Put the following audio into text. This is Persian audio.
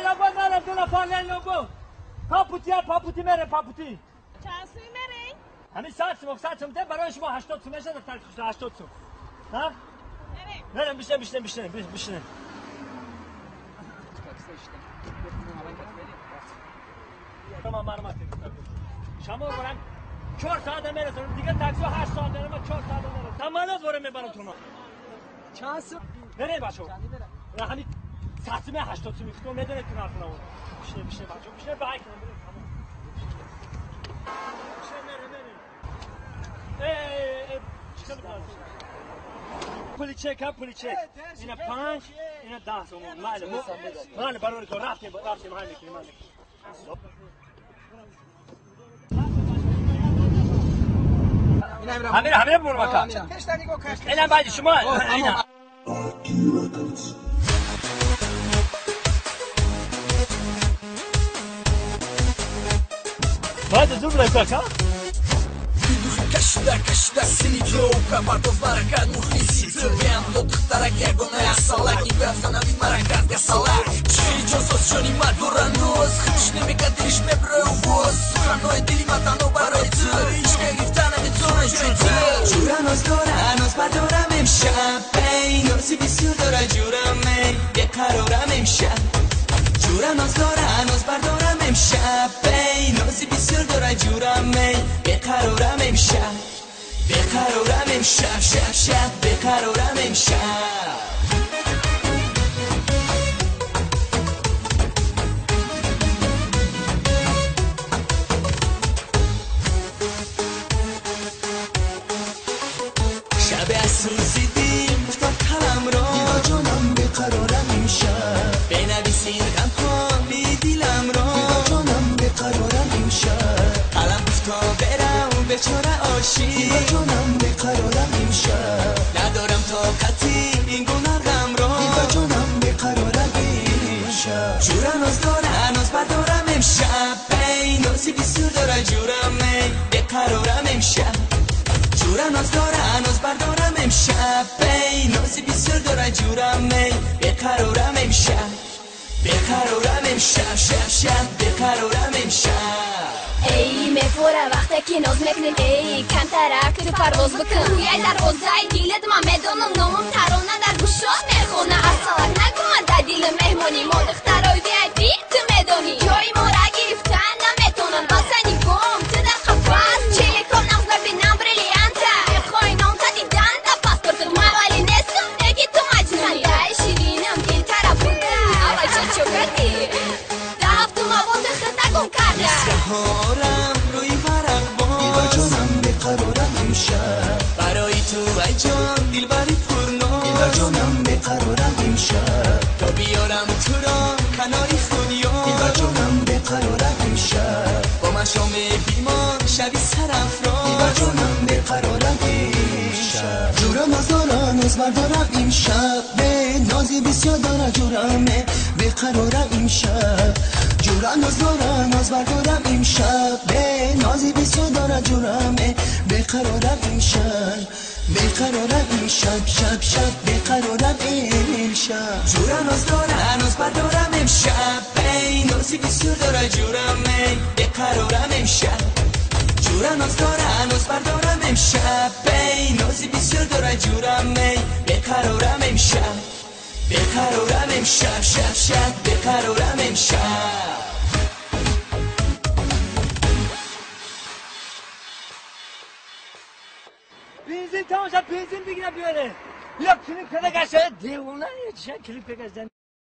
یا با نه دو نفر نه با پاپوتی میره پاپوتی چند سوی میره؟ همین ساعت ده برای شما 80 سوم میشه در 80 سوم ها؟ بریم بشین تمام معلومات شما برام 4 ساعت میره دیگه تاکسی 8 ساعت میره 4 ساعت میره تمام دوره میبرم تو ما چند سو بره بچو نه همین ساعت 80 سوم تو میدونه تو نرفنا بشین بچو بشین بایک پولی چک اینا 5 اینا 10 سوم مال برای تو رفتیم مال میکنیم همه برو بکن اینم باید شما اینم باید زور بلکن ها Кашда синитроука Бартов баракат мухлисицы Вен до тхтарак ягона ясалак Нибе автонавид маракат гасалак Чили джонсос чони мадуранос Хыш немекадириш меброй увоз Суханой дили матано барой ты Ишка гифтана бетона жуй ты Журанос доранос бардорам эмшаб Эй, носи бисюр дора журам эй Бекарорам эмшаб Журанос доранос бардорам эмшаб Эй, носи бисюр дора журам эй Бекарорам эмшаб بقرارم امشب شب بقرارم امشب شب اسوزیدیم افتاد کلم را دیوا جانم بقرارم امشب بنویسین غم کن بی دیلم را دیوا جانم بقرارم امشب قلم گفتا برم بیچاره عاشق دیوا جانم بقرارم امشب ندارم طاقتی این گناه غم را دیوا جانم بقرارم امشب جورم از دارم از بردارم امشب ای نازی بسیار داره جورم ای بقرارم امشب جورم از دارم از بردارم امشب ای نازی بسیار داره جورم ای بقرارم امشب بقرارم امشب شب بقرارم امشب ای میفوره وقتی که ناز میکنین ای کم ترک تو پرواز بکن توی دروازه دیلت من میدونم نامم ترانه در گوشات میخونه اصلا نگو من در دیل مهمونی ما دخترای وی تو میدونی جای ما را گرفتن نمیتونن واسنی گم تو در خفاست چلی کن نظر بینم بریلیانته میخوای نام تا دیدن در پاسپورت من ولی نیستم نگی تو مجنونی دای شیرینم دل طرف بوده اول چه گردی رفتم آواز خطا گم کرده هارم روی ورق باز جانم بقرارم امشب برای تو ای جان دلبری پرناز دیوا جانم بقرارم امشب تا بیارم تو را کناری خونیا دیوا جانم بقرارم امشب با من شام بیمان شبی سرافراز دیوا جانم بقرارم امشب جورم از دارم از بردارم امشب به نازی بسیار داره جورمه بقرارم امشب جورم از دارم از بردارم امشب به نازی بسیار داره جورمه بقرارم امشب بقرارم امشب شب بقرارم امشب جورم از دارم از بردارم امشب به نازی بسیار داره جورمه بقرارم امشب جورم از دارم از بردارم امشب به نازی بسیار داره جورمه بقرارم امشب بقرارم امشب شب بقرارم امشب بنزین تمام شد بنزین بگیرم بیاره بیا کلیپ پیدا گشته دیوونه چه کلیپ پیدا